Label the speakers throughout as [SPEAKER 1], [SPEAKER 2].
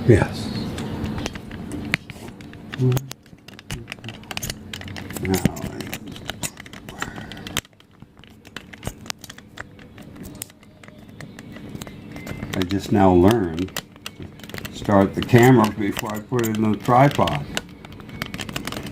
[SPEAKER 1] Yes. Now, I just now learned to start the camera before I put it in the tripod,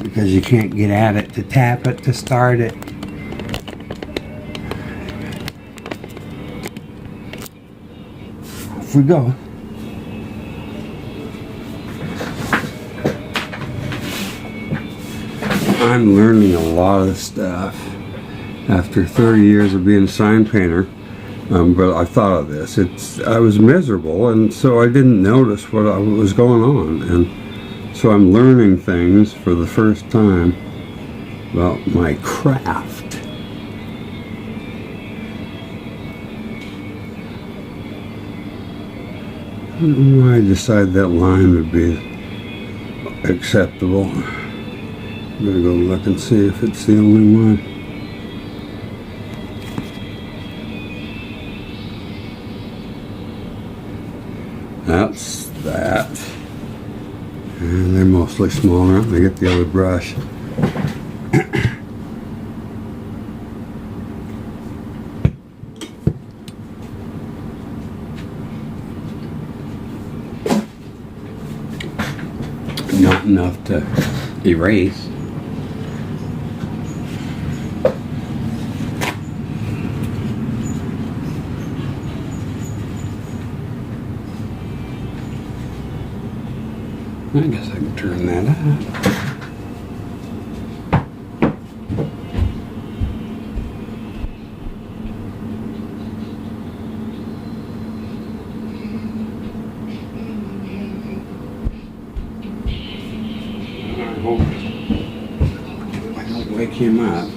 [SPEAKER 1] because you can't get at it to tap it to start it. Off we go. I'm learning a lot of stuff after 30 years of being a sign painter, but I thought of this. I was miserable, and so I didn't notice what was going on, and so I'm learning things for the first time about my craft. I don't know why I decided that line would be acceptable. I'm gonna go look and see if it's the only one. That's that. And they're mostly smaller. I'm gonna get the other brush. Not enough to erase. I guess I can turn that up. I don't wake him up.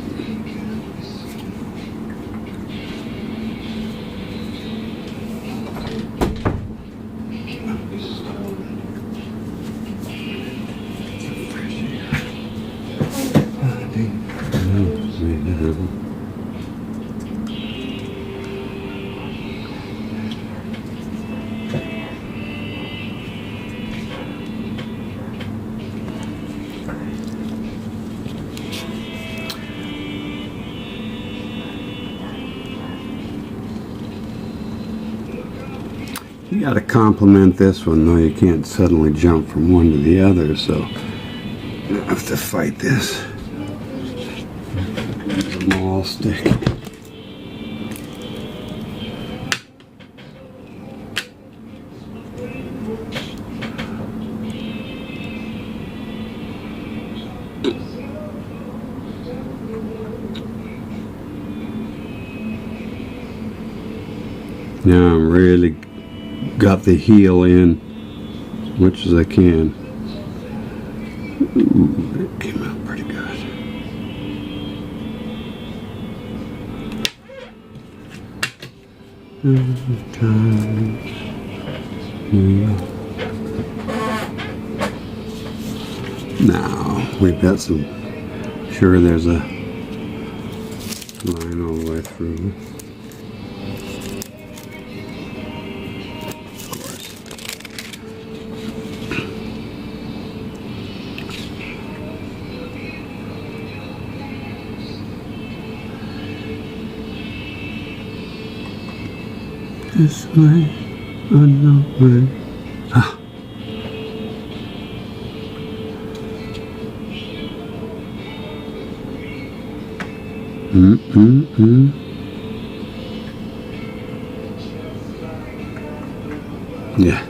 [SPEAKER 1] You got to compliment this one, though. You can't suddenly jump from one to the other, so you have to fight this. Small stick. Now I'm really got the heel in as much as I can. Ooh, that came out pretty good. Now we've got some. Sure, there's a line all the way through. This way, another way. Ah. Yeah.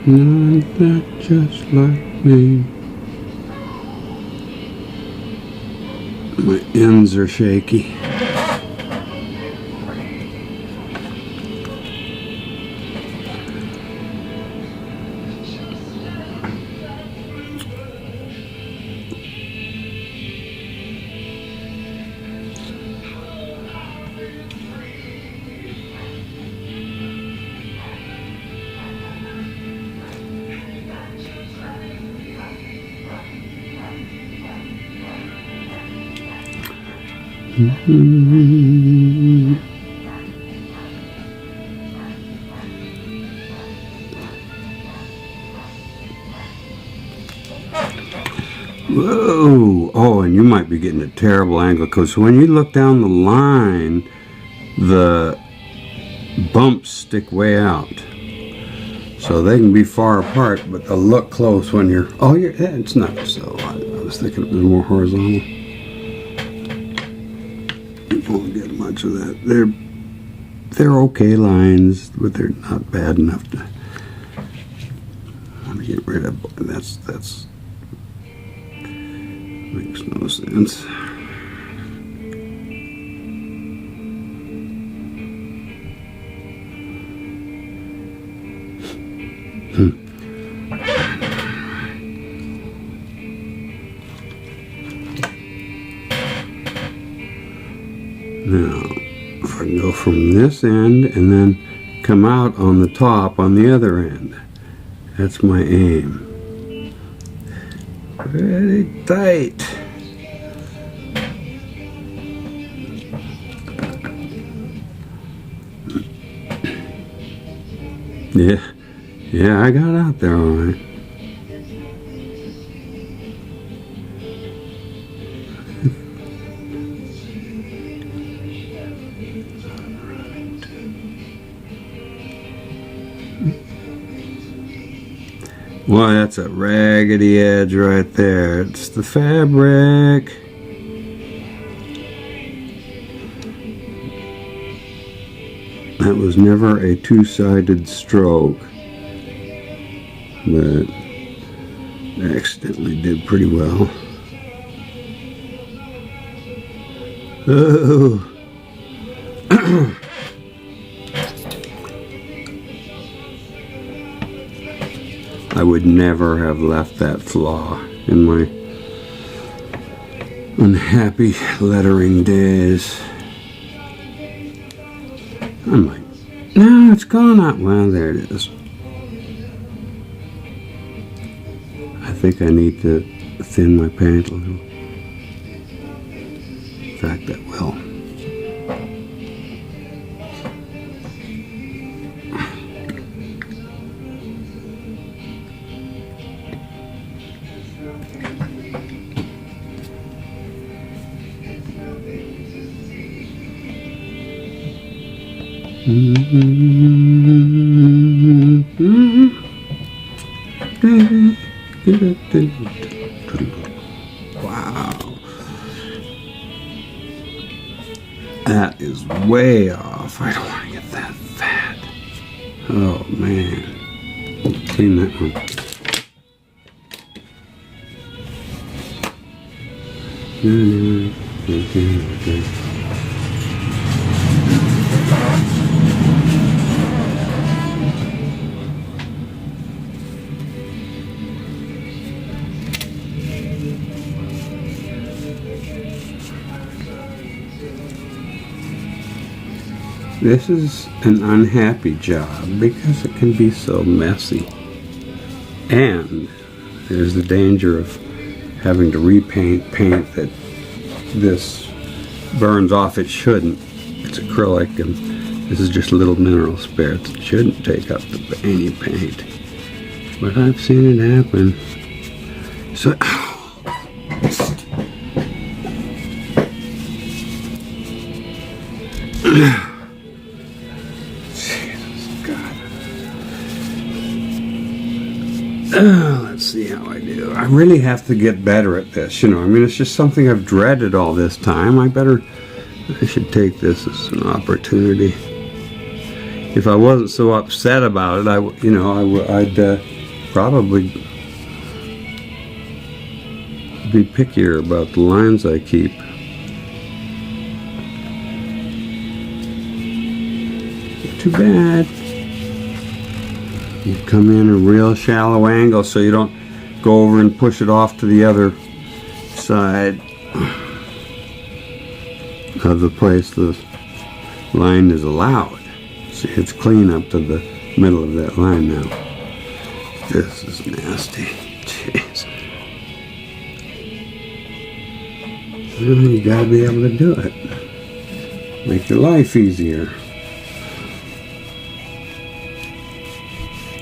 [SPEAKER 1] Not that just like me. My ends are shaky. Whoa! Oh, and you might be getting a terrible angle because when you look down the line, the bumps stick way out. So they can be far apart, but they'll look close when you're... Oh, it's not so... I was thinking it was more horizontal. You won't get much of that. They're okay lines, but they're not bad enough to... I want to get rid of... That's... Makes no sense. Now, if I can go from this end and then come out on the top on the other end, that's my aim. Very tight. Yeah, I got out there all right. Well, that's a raggedy edge right there. It's the fabric. That was never a two-sided stroke, but I accidentally did pretty well. Oh. I would never have left that flaw in my unhappy lettering days. I'm like, no, it's gone out. Well, there it is. I think I need to thin my paint a little. In fact, I will. Wow, that is way off. I don't want to get that fat. Oh man, clean that one. Okay. This is an unhappy job because it can be so messy. And there's the danger of having to repaint paint that this burns off. It shouldn't. It's acrylic and this is just little mineral spirits. It shouldn't take up any paint. But I've seen it happen. So, let's see how I do. I really have to get better at this, you know. I mean, it's just something I've dreaded all this time. I should take this as an opportunity. If I wasn't so upset about it, I'd probably be pickier about the lines I keep. Too bad. You come in a real shallow angle so you don't go over and push it off to the other side of the place the line is allowed. See, it's clean up to the middle of that line now. This is nasty. Jeez. Well, you gotta be able to do it. Make your life easier.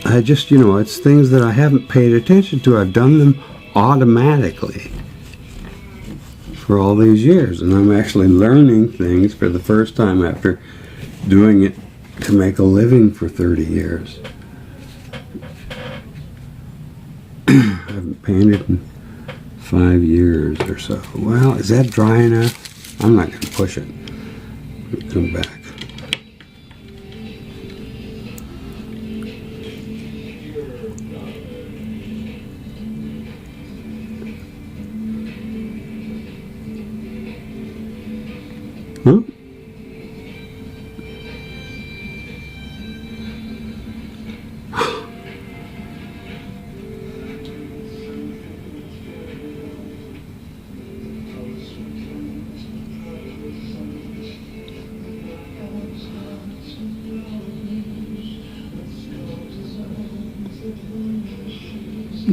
[SPEAKER 1] I just, it's things that I haven't paid attention to. I've done them automatically for all these years, and I'm actually learning things for the first time after doing it to make a living for 30 years. I haven't painted in 5 years or so. Well, is that dry enough? I'm not going to push it. Come back. Huh?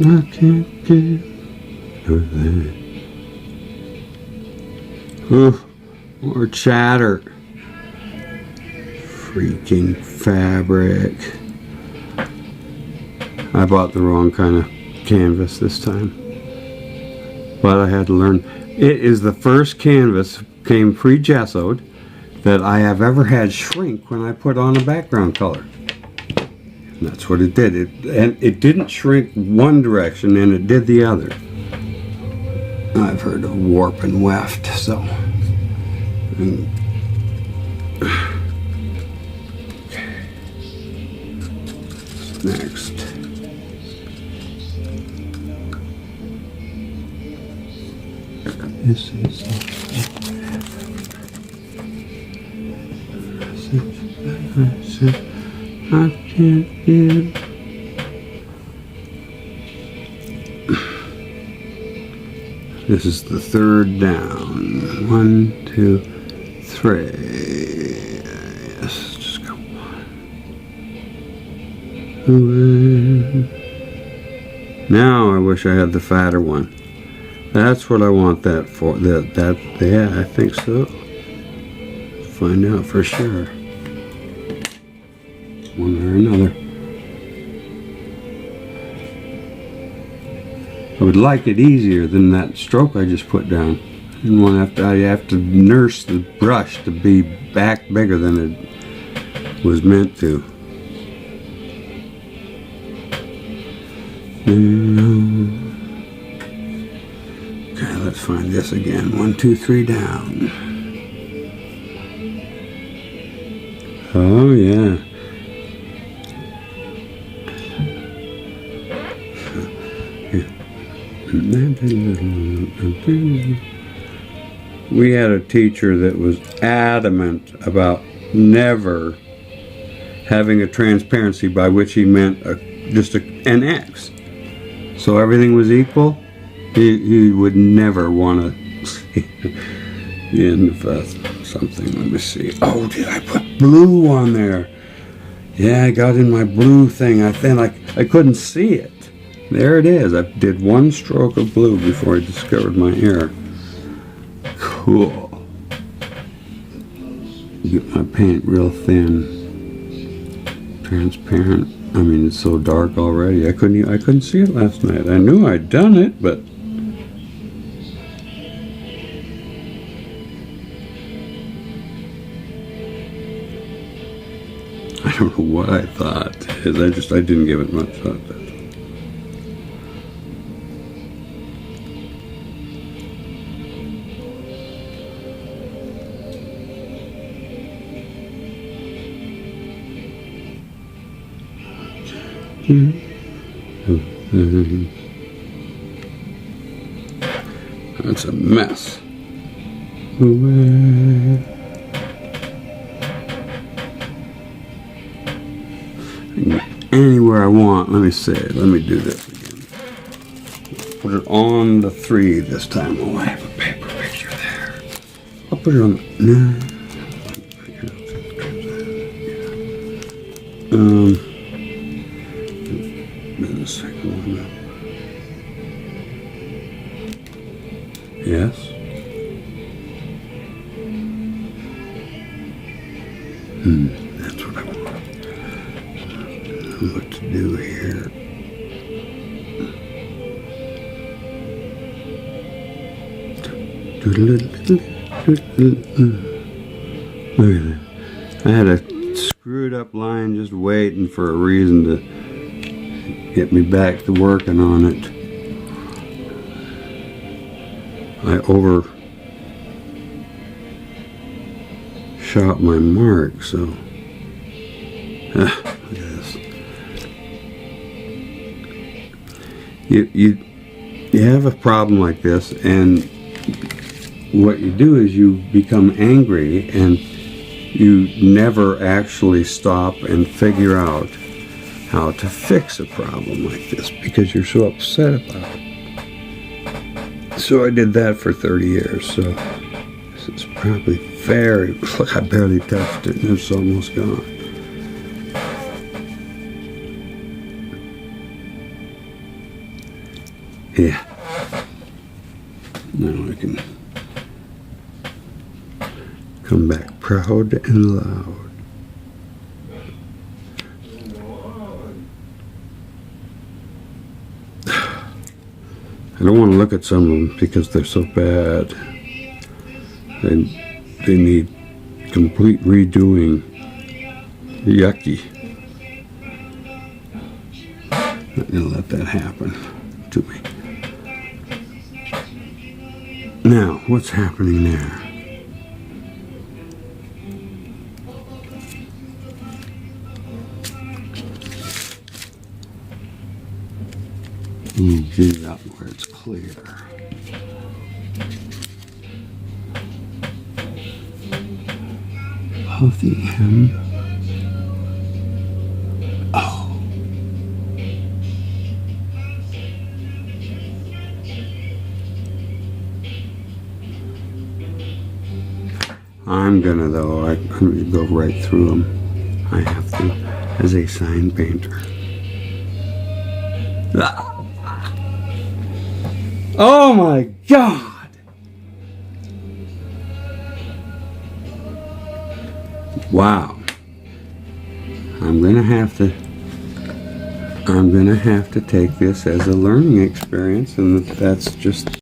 [SPEAKER 1] I can't get over that. More chatter. Freaking fabric. I bought the wrong kind of canvas this time, but I had to learn. It is the first canvas, came pre-gessoed, that I have ever had shrink when I put on a background color. And that's what it did. It didn't shrink one direction and it did the other. I've heard of warp and weft, so. Next. This is I can't get. This is the third down. 1, 2, 3. Yes, just go 1. Now I wish I had the fatter one. That's what I want that for. Yeah, I think so. Find out for sure. One or another. I would like it easier than that stroke I just put down. I have to nurse the brush to be back bigger than it was meant to. Okay, let's find this again. 1, 2, 3 down. Oh yeah. We had a teacher that was adamant about never having a transparency, by which he meant just an X. So everything was equal. He would never want to see the end of something. Let me see. Oh, did I put blue on there? Yeah, I got in my blue thing. I couldn't see it. There it is. I did one stroke of blue before I discovered my error. Cool. Get my paint real thin, transparent. I mean, it's so dark already. I couldn't see it last night. I knew I'd done it, but I don't know what I thought. I didn't give it much thought. That's a mess. Anywhere I want. Let me see. Let me do this again. Put it on the 3 this time. Oh, I have a paper picture there. I'll put it on the... The second one up. Yes. That's what I want. What to do here? Look at that. I had a screwed up line just waiting for a reason to get me back to working on it. I overshot my mark, so look at this. You have a problem like this, and what you do is you become angry, and you never actually stop and figure out how to fix a problem like this because you're so upset about it. So I did that for 30 years, so this is probably very, look, I barely touched it and it's almost gone. Yeah. Now I can come back proud and loud. I don't want to look at some of them because they're so bad. They need complete redoing. Yucky. Not gonna let that happen to me. Now, what's happening there? Get it out where it's clear. Puffy him. Oh. I'm gonna, though, I'm gonna go right through them. I have to, as a sign painter. Ah. Oh my God! Wow. I'm gonna have to take this as a learning experience, and that's just